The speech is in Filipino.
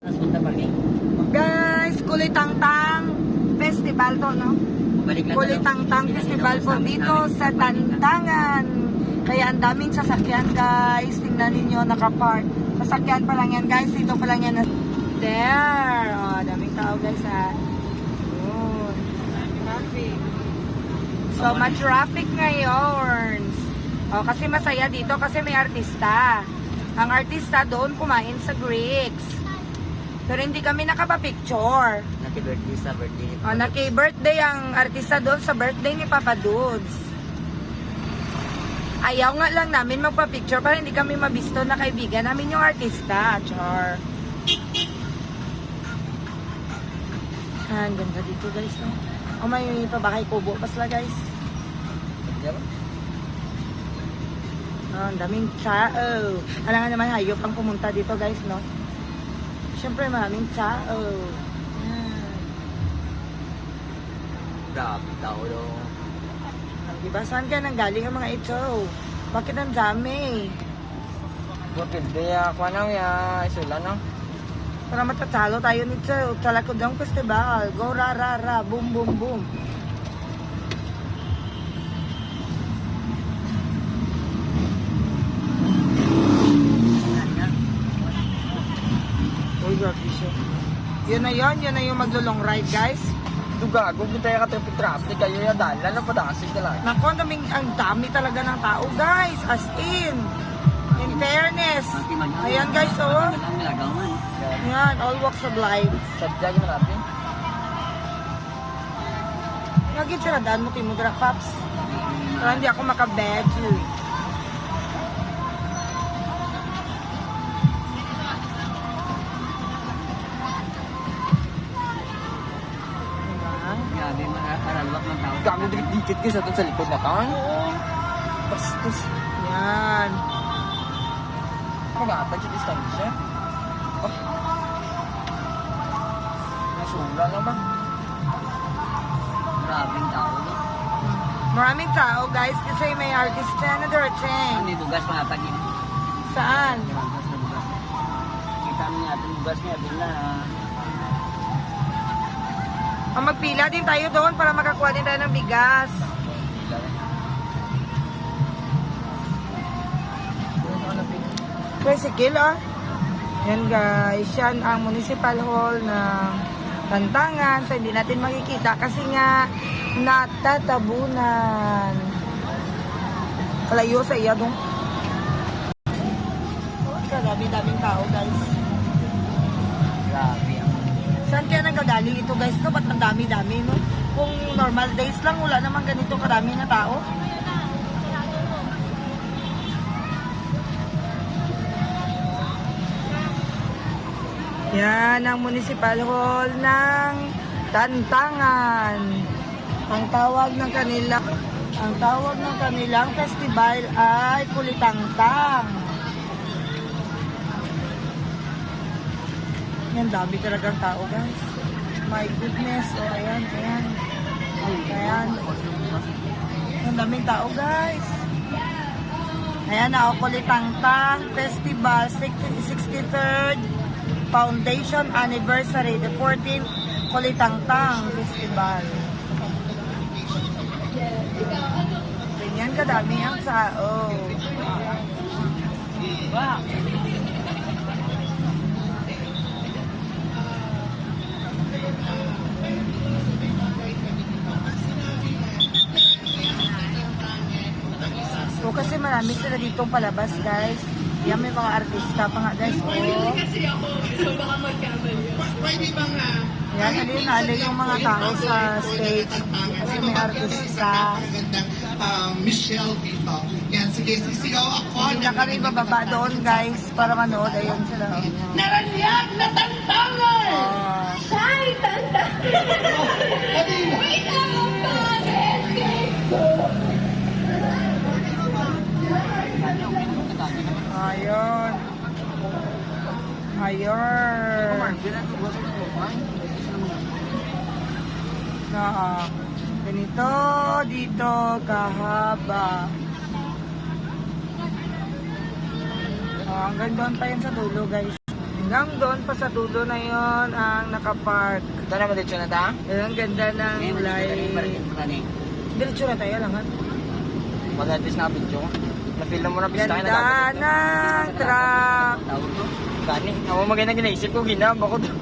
Guys, Kulit Tangtang Festival to, no? Kulit Tangtang Festival po dito sa Tantangan. Kaya ang daming sasakyan, guys. Tingnan ninyo, nakapark. Sasakyan pa lang yan, guys. Dito pa lang yan. There. Oh, daming tao, guys, ha. Yun. Traffic. So, ma-traffic ngayon. Oh, kasi masaya dito kasi may artista. Ang artista doon kumain sa Greeks. Pero hindi kami nakapapicture. Naki-birthday sa birthday ni Oh, naki-birthday ang artista doon sa birthday ni Papa Dudes. Ayaw nga lang namin magpa-picture para hindi kami mabisto na kaibigan namin yung artista. Char. Ang ganda dito, guys. No? Oh, may pabahay kubo pasla, guys. Oh, ang daming tao. Alam nga naman, hayop ang pumunta dito, guys, no? Siyempre, maraming tao. Yan. Grabe tao daw. Diba? Saan ka nang galing ang mga ito? Bakit ang dami? Birthday ako nang ya isula no. Para matatalo tayo nito. Talakudang Festival. Go ra ra ra. Boom boom boom. Uy, grabe siya. Yun na yung maglo-long ride, guys. Dugago kita ka traffic traffic kayo ya dal na padasig talaga. Nako, ang dami talaga ng tao, guys. As in fairness. Ayan, guys, oh. Ayan, all walks of life. Sadya gyud natin. Lagi siradaan mo kay Mudra Pops. Para hindi ako makabed. Grabe haralwak ng tao. Gago dikit ka sa likod na kan. Oo. Bastos. Yan. Magatag sa distansya. Oh. Nasula naman. Grabing tao no. Maraming tao, guys, kasi may artista na darating. May bugas mga tagin. Saan? Kita niya ating bugas niya bila. Magpila din tayo doon para makakuha din tayo ng bigas. Tricycle, ah. Yan, guys. Yan ang Municipal Hall ng Tantangan. So, hindi natin makikita kasi nga natatabunan. Kalayo sa iya doon. Grabe-daming tao, guys. Grabe ang Saan kaya nanggagaling ito, guys? No? Ba't ang dami-dami, no? Kung normal days lang, wala naman ganito karami na tao. Yan ang Municipal Hall ng Tantangan. Ang tawag ng kanilang festival ay Kulitangtang. Yan, dami talagang tao, guys. My goodness. O, ayan, ayan. Ayan. Ang daming tao, guys. Ayan na, Kulitangtang Festival 63rd Foundation Anniversary, the 14th Kulitangtang Festival. Ganyan kadami ang tao. Wow. So, kasi marami sila ditong palabas, guys. Yan, may mga artista pa nga, guys. Oh. Yan, alin yung mga tao sa stage. Kasi may artista. Michelle dito. Yan, sige, sisigaw ako. Hindi na kami bababa doon, guys, para manood. Ayun sila. Naranyag na Tantangan! Oh. Shy Tantangan! Wait lang ako! Ayun. Ayun. Ganito, dito, kahaba. Hanggang doon pa yun sa dulo, guys. Hanggang doon pa sa dulo na yon ang nakapark. Ito na dito na ta? Ang ganda ng light. Diretso na tayo lang ha. Mag-address na video ko. Na-feel na mo na pista Ganda ng truck. Tawag ko. Gani. Ako maganda ginaisip ko, ginaba ko to.